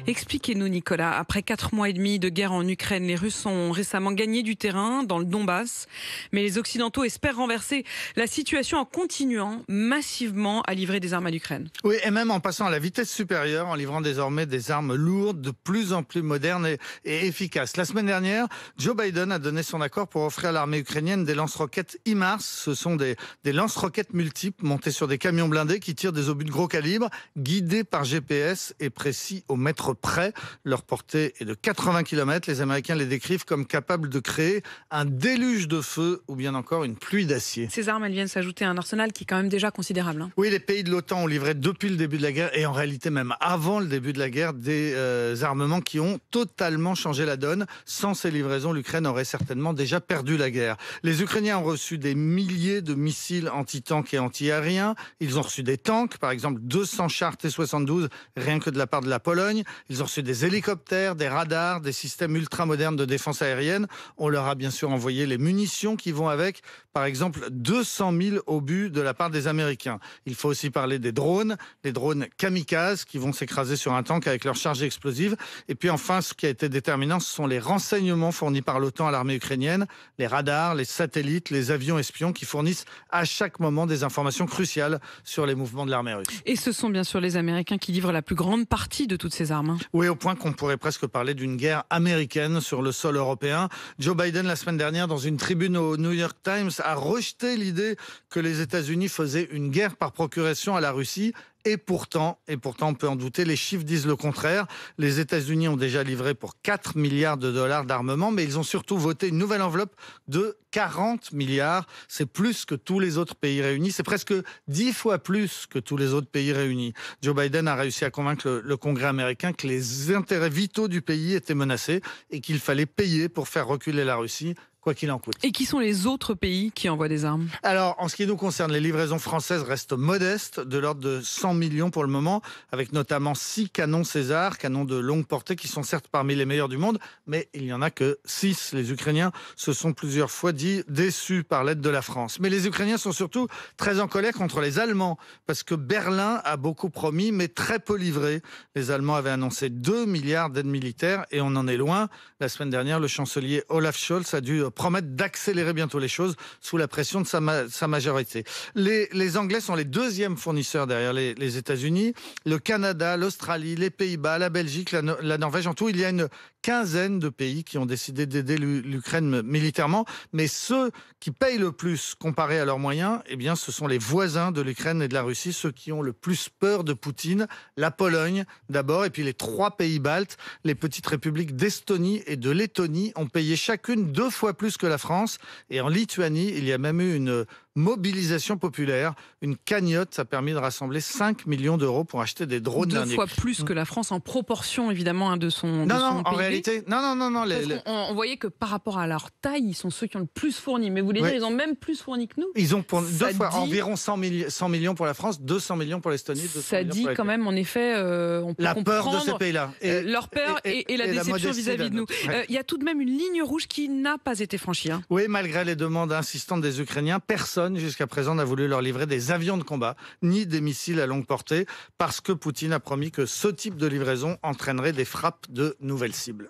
Expliquez-nous, Nicolas. Après 4 mois et demi de guerre en Ukraine, les Russes ont récemment gagné du terrain dans le Donbass. Mais les Occidentaux espèrent renverser la situation en continuant massivement à livrer des armes à l'Ukraine. Oui, et même en passant à la vitesse supérieure, en livrant désormais des armes lourdes, de plus en plus modernes et efficaces. La semaine dernière, Joe Biden a donné son accord pour offrir à l'armée ukrainienne des lance-roquettes HIMARS. Ce sont des lance-roquettes multiples montés sur des camions blindés qui tirent des obus de gros calibre, guidés par GPS et précis au mètre près. Leur portée est de 80 km. Les Américains les décrivent comme capables de créer un déluge de feu ou bien encore une pluie d'acier. Ces armes, elles viennent s'ajouter à un arsenal qui est quand même déjà considérable. Oui, les pays de l'OTAN ont livré depuis le début de la guerre et en réalité même avant le début de la guerre des armements qui ont totalement changé la donne. Sans ces livraisons, l'Ukraine aurait certainement déjà perdu la guerre. Les Ukrainiens ont reçu des milliers de missiles anti-tanks et anti-aériens. Ils ont reçu des tanks, par exemple 200 chars T-72, rien que de la part de la Pologne. Ils ont reçu des hélicoptères, des radars, des systèmes ultramodernes de défense aérienne. On leur a bien sûr envoyé les munitions qui vont avec, par exemple 200 000 obus de la part des Américains. Il faut aussi parler des drones kamikazes qui vont s'écraser sur un tank avec leur charge explosive. Et puis enfin, ce qui a été déterminant, ce sont les renseignements fournis par l'OTAN à l'armée ukrainienne, les radars, les satellites, les avions espions qui fournissent à chaque moment des informations cruciales sur les mouvements de l'armée russe. Et ce sont bien sûr les Américains qui livrent la plus grande partie de toutes ces armes. Oui, au point qu'on pourrait presque parler d'une guerre américaine sur le sol européen. Joe Biden, la semaine dernière, dans une tribune au New York Times, a rejeté l'idée que les États-Unis faisaient une guerre par procuration à la Russie. Et pourtant, on peut en douter, les chiffres disent le contraire. Les États-Unis ont déjà livré pour 4 milliards de dollars d'armement, mais ils ont surtout voté une nouvelle enveloppe de 40 milliards. C'est plus que tous les autres pays réunis. C'est presque 10 fois plus que tous les autres pays réunis. Joe Biden a réussi à convaincre le Congrès américain que les intérêts vitaux du pays étaient menacés et qu'il fallait payer pour faire reculer la Russie, quoi qu'il en coûte. Et qui sont les autres pays qui envoient des armes ? Alors, en ce qui nous concerne, les livraisons françaises restent modestes, de l'ordre de 100 millions pour le moment, avec notamment 6 canons César, canons de longue portée, qui sont certes parmi les meilleurs du monde, mais il n'y en a que 6. Les Ukrainiens se sont plusieurs fois dit déçus par l'aide de la France. Mais les Ukrainiens sont surtout très en colère contre les Allemands, parce que Berlin a beaucoup promis, mais très peu livré. Les Allemands avaient annoncé 2 milliards d'aides militaires, et on en est loin. La semaine dernière, le chancelier Olaf Scholz a dû promettre d'accélérer bientôt les choses sous la pression de sa majorité. Les Anglais sont les deuxièmes fournisseurs derrière les États-Unis. Le Canada, l'Australie, les Pays-Bas, la Belgique, la Norvège. En tout, il y a une quinzaine de pays qui ont décidé d'aider l'Ukraine militairement. Mais ceux qui payent le plus comparé à leurs moyens, eh bien, ce sont les voisins de l'Ukraine et de la Russie, ceux qui ont le plus peur de Poutine. La Pologne d'abord, et puis les 3 pays baltes, les petites républiques d'Estonie et de Lettonie ont payé chacune 2 fois plus que la France. Et en Lituanie, il y a même eu une mobilisation populaire, une cagnotte. Ça a permis de rassembler 5 millions d'euros pour acheter des drones. 2 fois plus que la France en proportion, évidemment, de son Non, PIB. en réalité, non. On voyait que par rapport à leur taille, ils sont ceux qui ont le plus fourni. Mais vous voulez dire, ils ont même plus fourni que nous ? Ils ont pour 2 fois environ 100 millions pour la France, 200 millions pour l'Estonie. Ça dit quand même, en effet, on peut la comprendre peur de ces pays-là. leur peur et la déception vis-à-vis de nous. Il y a tout de même une ligne rouge qui n'a pas été franchie. Oui, malgré les demandes insistantes des Ukrainiens, personne jusqu'à présent n'a voulu leur livrer des avions de combat, ni des missiles à longue portée, parce que Poutine a promis que ce type de livraison entraînerait des frappes de nouvelles cibles.